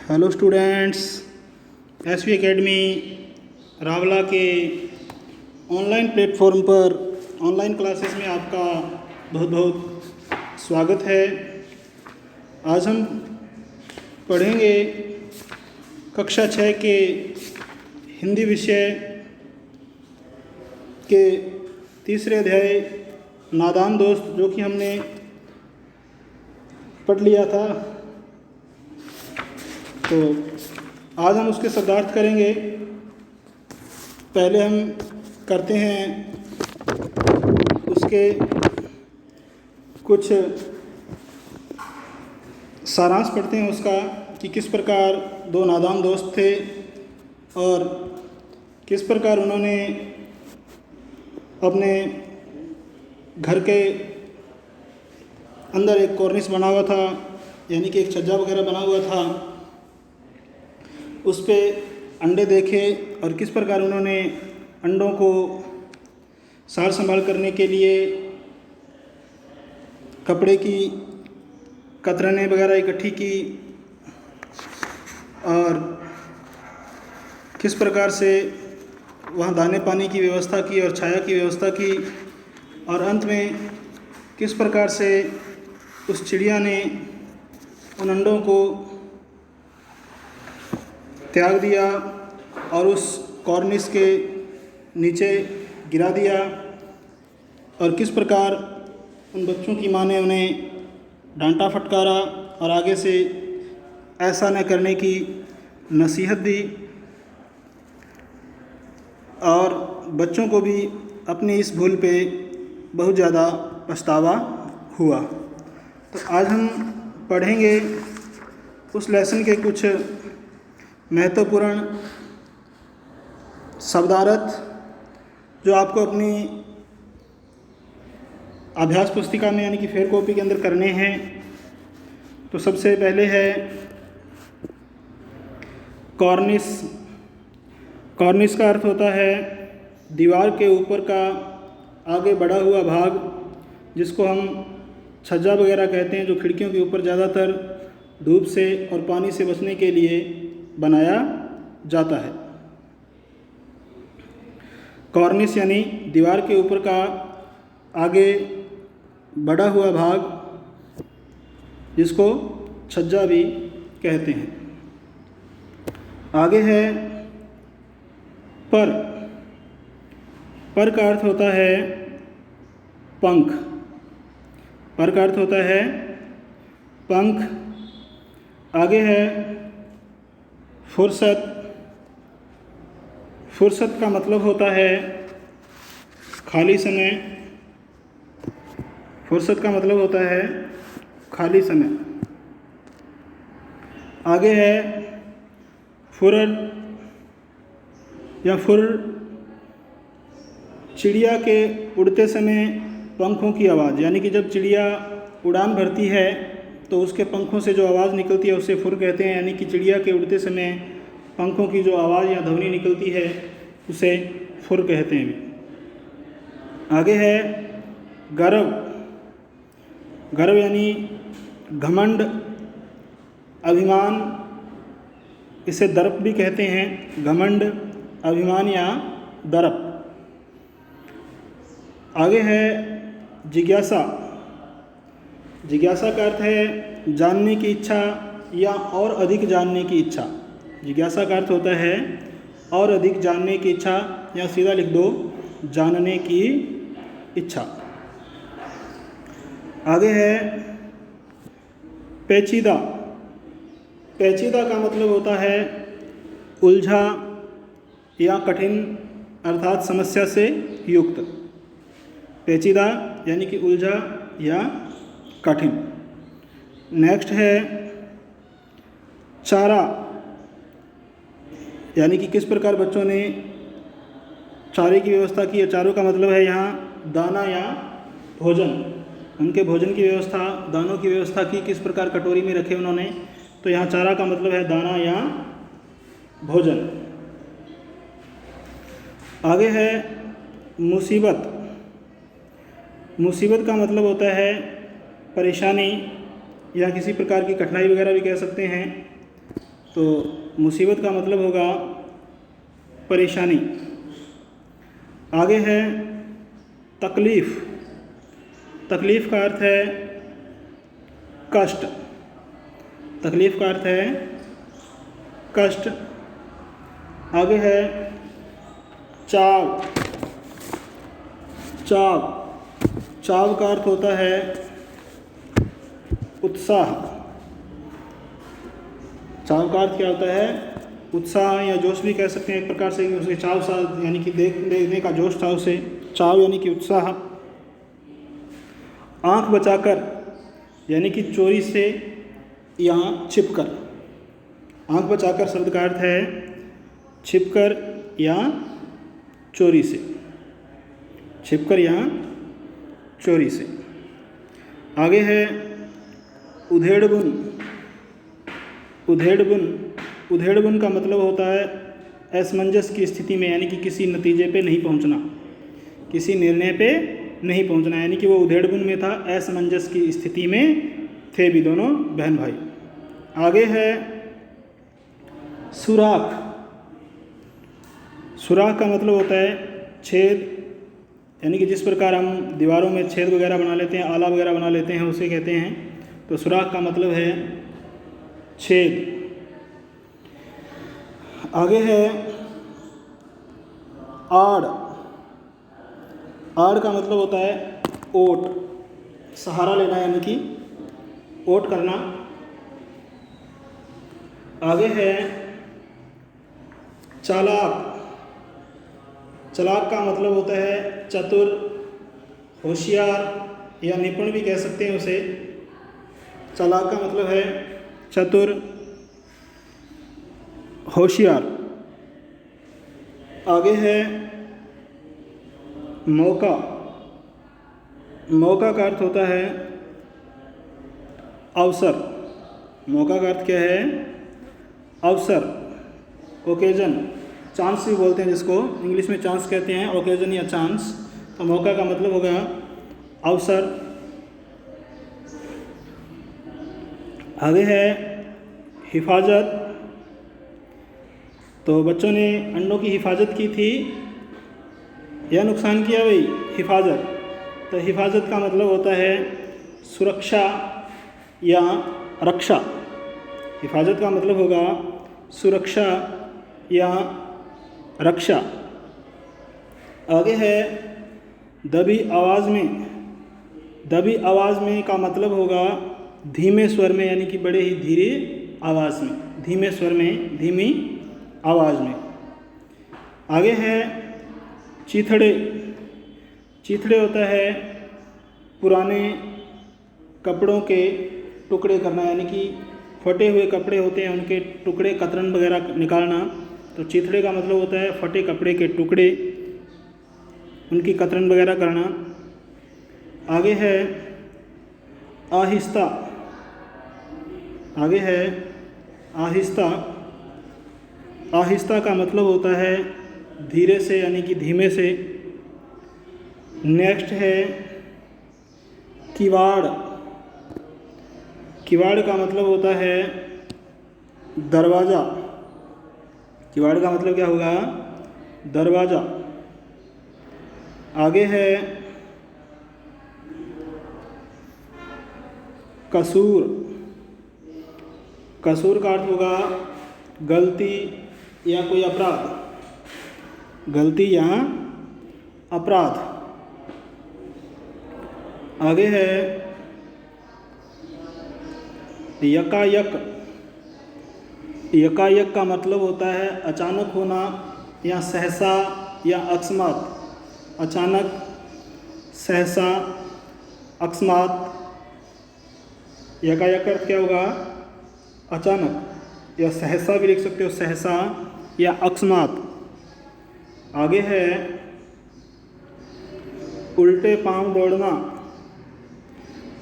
Hello students, SV Academy Rawla के online platform पर online classes में आपका बहुत बहुत स्वागत है। आज हम पढ़ेंगे कक्षा 6 के हिंदी विषय के तीसरे अध्याय नादान दोस्त, जो कि हमने पढ़ लिया था। तो आज हम उसके शब्दार्थ करेंगे। पहले हम करते हैं उसके कुछ सारांश पढ़ते हैं उसका, कि किस प्रकार दो नादान दोस्त थे और किस प्रकार उन्होंने अपने घर के अंदर एक कॉर्निस बना हुआ था, यानी कि एक छज्जा वगैरह बना हुआ था, उस पे अंडे देखे और किस प्रकार उन्होंने अंडों को सार संभाल करने के लिए कपड़े की कतरनें वगैरह इकट्ठी की और किस प्रकार से वहाँ दाने पानी की व्यवस्था की और छाया की व्यवस्था की, और अंत में किस प्रकार से उस चिड़िया ने उन अंडों को त्याग दिया और उस कॉर्निस के नीचे गिरा दिया, और किस प्रकार उन बच्चों की माँ ने उन्हें डांटा फटकारा और आगे से ऐसा न करने की नसीहत दी, और बच्चों को भी अपनी इस भूल पे बहुत ज़्यादा पछतावा हुआ। तो आज हम पढ़ेंगे उस लेसन के कुछ महत्वपूर्ण शब्दार्थ जो आपको अपनी अभ्यास पुस्तिका में, यानी कि फेयर कॉपी के अंदर करने हैं। तो सबसे पहले है कॉर्निस। कॉर्निस का अर्थ होता है दीवार के ऊपर का आगे बढ़ा हुआ भाग, जिसको हम छज्जा वगैरह कहते हैं, जो खिड़कियों के ऊपर ज़्यादातर धूप से और पानी से बचने के लिए बनाया जाता है। कॉर्निस यानी दीवार के ऊपर का आगे बढ़ा हुआ भाग, जिसको छज्जा भी कहते हैं। आगे है पर। पर का अर्थ होता है पंख। पर का अर्थ होता है पंख। आगे है फुर्सत। फुर्सत का मतलब होता है खाली समय। फुर्सत का मतलब होता है खाली समय। आगे है फुरर या फुर। चिड़िया के उड़ते समय पंखों की आवाज़, यानी कि जब चिड़िया उड़ान भरती है तो उसके पंखों से जो आवाज़ निकलती है उसे फुर कहते हैं, यानी कि चिड़िया के उड़ते समय पंखों की जो आवाज़ या ध्वनि निकलती है उसे फुर कहते हैं। आगे है गर्व। गर्व यानी घमंड, अभिमान, इसे दर्प भी कहते हैं। घमंड, अभिमान या दर्प। आगे है जिज्ञासा। जिज्ञासा का अर्थ है जानने की इच्छा या और अधिक जानने की इच्छा। जिज्ञासा का अर्थ होता है और अधिक जानने की इच्छा, या सीधा लिख दो जानने की इच्छा। आगे है पेचीदा। पेचीदा का मतलब होता है उलझा या कठिन, अर्थात समस्या से युक्त। पेचीदा यानी कि उलझा या कठिन। नेक्स्ट है चारा, यानी कि किस प्रकार बच्चों ने चारे की व्यवस्था की है। चारों का मतलब है यहाँ दाना या भोजन। उनके भोजन की व्यवस्था, दानों की व्यवस्था की, किस प्रकार कटोरी में रखे उन्होंने। तो यहाँ चारा का मतलब है दाना या भोजन। आगे है मुसीबत। मुसीबत का मतलब होता है परेशानी या किसी प्रकार की कठिनाई वगैरह भी कह सकते हैं। तो मुसीबत का मतलब होगा परेशानी। आगे है तकलीफ़। तकलीफ़ का अर्थ है कष्ट। तकलीफ़ का अर्थ है कष्ट। आगे है चाव। चाव, चाव का अर्थ होता है उत्साह। चाव का अर्थ क्या होता है? उत्साह या जोश भी कह सकते हैं एक प्रकार से, उसके चाव सा यानी कि देखने का जोश था उसे। चाव यानी कि उत्साह। आँख बचाकर यानी कि चोरी से या छिपकर। आँख बचाकर शब्द का अर्थ है छिपकर या चोरी से। छिपकर या चोरी से। आगे है उधेड़बुन। उधेड़बुन, उधेड़बुन का मतलब होता है असमंजस की स्थिति में, यानी कि किसी नतीजे पे नहीं पहुंचना, किसी निर्णय पे नहीं पहुंचना, यानी कि वो उधेड़बुन में था, असमंजस की स्थिति में थे भी दोनों बहन भाई। आगे है सुराख। सुराख का मतलब होता है छेद, यानी कि जिस प्रकार हम दीवारों में छेद वगैरह बना लेते हैं, आला वगैरह बना लेते हैं, उसे कहते हैं। तो सुराख का मतलब है छेद। आगे है आड़। आड़ का मतलब होता है ओट, सहारा लेना यानी कि ओट करना। आगे है चालाक। चालाक का मतलब होता है चतुर, होशियार या निपुण भी कह सकते हैं उसे। चालाक का मतलब है चतुर, होशियार। आगे है मौका। मौका का अर्थ होता है अवसर। मौका का अर्थ क्या है? अवसर, ओकेजन, चांस भी बोलते हैं जिसको, इंग्लिश में चांस कहते हैं, ओकेजन या चांस। तो मौका का मतलब होगा अवसर। आगे है हिफाजत। तो बच्चों ने अंडों की हिफाजत की थी या नुकसान किया भाई? हिफाजत। तो हिफाजत का मतलब होता है सुरक्षा या रक्षा। हिफाजत का मतलब होगा सुरक्षा या रक्षा। आगे है दबी आवाज़ में। दबी आवाज़ में का मतलब होगा धीमे स्वर में, यानी कि बड़े ही धीरे आवाज़ में, धीमे स्वर में, धीमी आवाज़ में। आगे है चीथड़े। चीथड़े होता है पुराने कपड़ों के टुकड़े करना, यानी कि फटे हुए कपड़े होते हैं उनके टुकड़े, कतरन वगैरह निकालना। तो चीथड़े का मतलब होता है फटे कपड़े के टुकड़े, उनकी कतरन वगैरह करना। आगे है आहिस्ता। आगे है आहिस्ता। आहिस्ता का मतलब होता है धीरे से, यानी कि धीमे से। नेक्स्ट है किवाड़। किवाड़ का मतलब होता है दरवाज़ा। किवाड़ का मतलब क्या होगा? दरवाज़ा। आगे है कसूर। कसूर का अर्थ होगा गलती या कोई अपराध। गलती या अपराध। आगे है यकायक। यकायक का मतलब होता है अचानक होना या सहसा या अकस्मात। अचानक, सहसा, अकस्मात। यकायक अर्थ क्या होगा? अचानक, या सहसा भी लिख सकते हो, सहसा या अकस्मात। आगे है उल्टे पांव दौड़ना।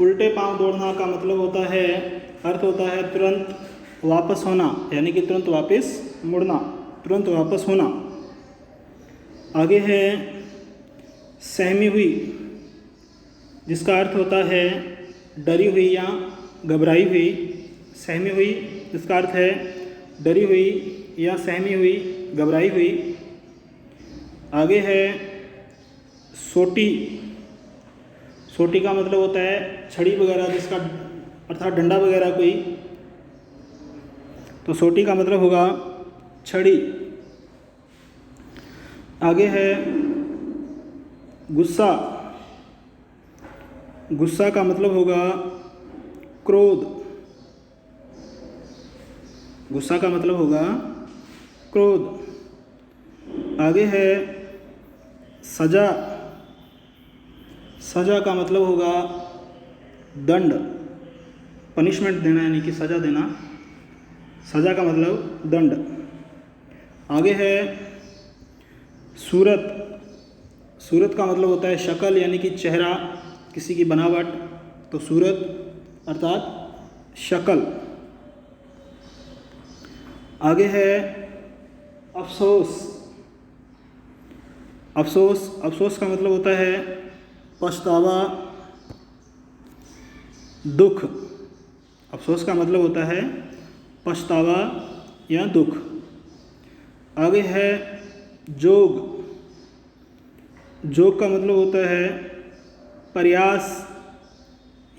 उल्टे पांव दौड़ना का मतलब होता है, अर्थ होता है तुरंत वापस होना, यानी कि तुरंत वापस मुड़ना, तुरंत वापस होना। आगे है सहमी हुई, जिसका अर्थ होता है डरी हुई या घबराई हुई। सहमी हुई जिसका अर्थ है डरी हुई या सहमी हुई, घबराई हुई। आगे है सोटी। सोटी का मतलब होता है छड़ी वगैरह, जिसका अर्थात डंडा वगैरह कोई, तो सोटी का मतलब होगा छड़ी। आगे है गुस्सा। गुस्सा का मतलब होगा क्रोध। गुस्सा का मतलब होगा क्रोध। आगे है सजा। सजा का मतलब होगा दंड, पनिशमेंट देना, यानी कि सजा देना। सजा का मतलब दंड। आगे है सूरत। सूरत का मतलब होता है शक्ल, यानी कि चेहरा, किसी की बनावट, तो सूरत अर्थात शक्ल। आगे है अफसोस। अफसोस, अफसोस का मतलब होता है पछतावा, दुख। अफसोस का मतलब होता है पछतावा या दुख। आगे है जोग। जोग का मतलब होता है प्रयास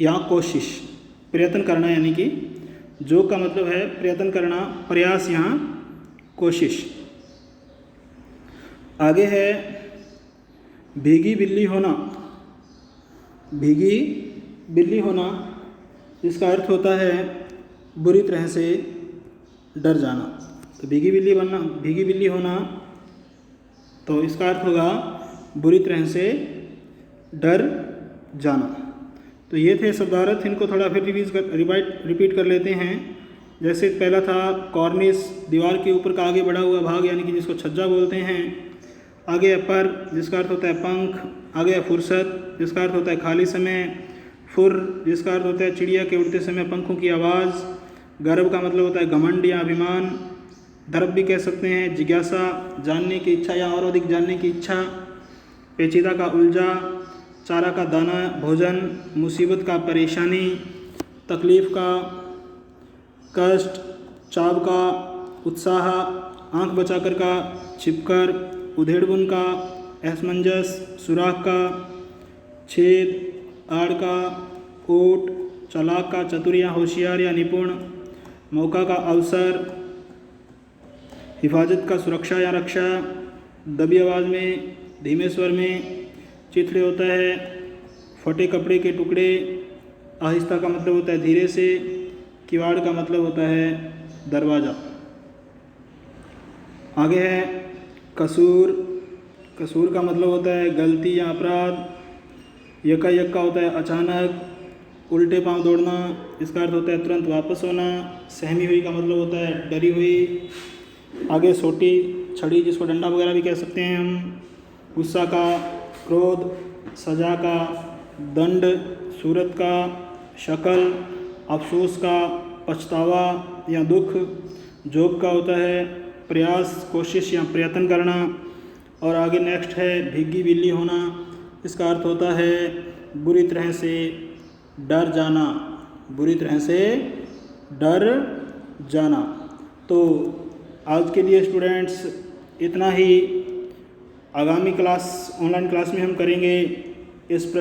या कोशिश, प्रयत्न करना, यानी कि जोग का मतलब है प्रयत्न करना, प्रयास या कोशिश। आगे है भीगी बिल्ली होना। भीगी बिल्ली होना, जिसका अर्थ होता है बुरी तरह से डर जाना। तो भीगी बिल्ली बनना, भीगी बिल्ली होना, तो इसका अर्थ होगा बुरी तरह से डर जाना। तो ये थे शब्दार्थ। इनको थोड़ा फिर रिपीट कर लेते हैं। जैसे पहला था कॉर्निस, दीवार के ऊपर का आगे बढ़ा हुआ भाग, यानी कि जिसको छज्जा बोलते हैं। आगे है पर, जिसका अर्थ होता है पंख। आगे है फुर्सत, जिसका अर्थ होता है खाली समय। फुर, जिसका अर्थ होता है चिड़िया के उड़ते समय पंखों की आवाज़। गर्व का मतलब होता है घमंड या अभिमान। दर्प भी कह सकते हैं जिज्ञासा, जानने की इच्छा या और अधिक जानने की इच्छा। पेचीदा का उलझा। चारा का दाना भोजन। मुसीबत का परेशानी। तकलीफ़ का कष्ट। चाव का उत्साह। आँख बचाकर का छिपकर। उधेड़बुन का असमंजस। सुराख का छेद। आड़ का ओट। चालाक का चतुर या होशियार या निपुण। मौका का अवसर। हिफाजत का सुरक्षा या रक्षा। दबी आवाज़ में, धीमे स्वर में। चिथड़े होता है फटे कपड़े के टुकड़े। आहिस्ता का मतलब होता है धीरे से। किवाड़ का मतलब होता है दरवाज़ा। आगे है कसूर। कसूर का मतलब होता है गलती या अपराध। यक्का होता है अचानक। उल्टे पांव दौड़ना, इसका अर्थ होता है तुरंत वापस होना। सहमी हुई का मतलब होता है डरी हुई। आगे सोटी, छड़ी, जिसको डंडा वगैरह भी कह सकते हैं हम। गुस्सा का क्रोध। सजा का दंड। सूरत का शक्ल। अफसोस का पछतावा या दुख। जोग का होता है प्रयास, कोशिश या प्रयत्न करना। और आगे नेक्स्ट है भीगी बिल्ली होना। इसका अर्थ होता है बुरी तरह से डर जाना। बुरी तरह से डर जाना। तो आज के लिए स्टूडेंट्स इतना ही। आगामी क्लास, ऑनलाइन क्लास में हम करेंगे इस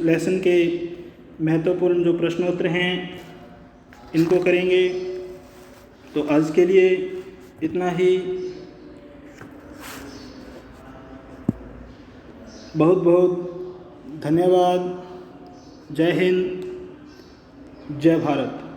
लेसन के महत्वपूर्ण जो प्रश्नोत्तर हैं इनको करेंगे। तो आज के लिए इतना ही। बहुत बहुत धन्यवाद। जय हिंद, जय भारत।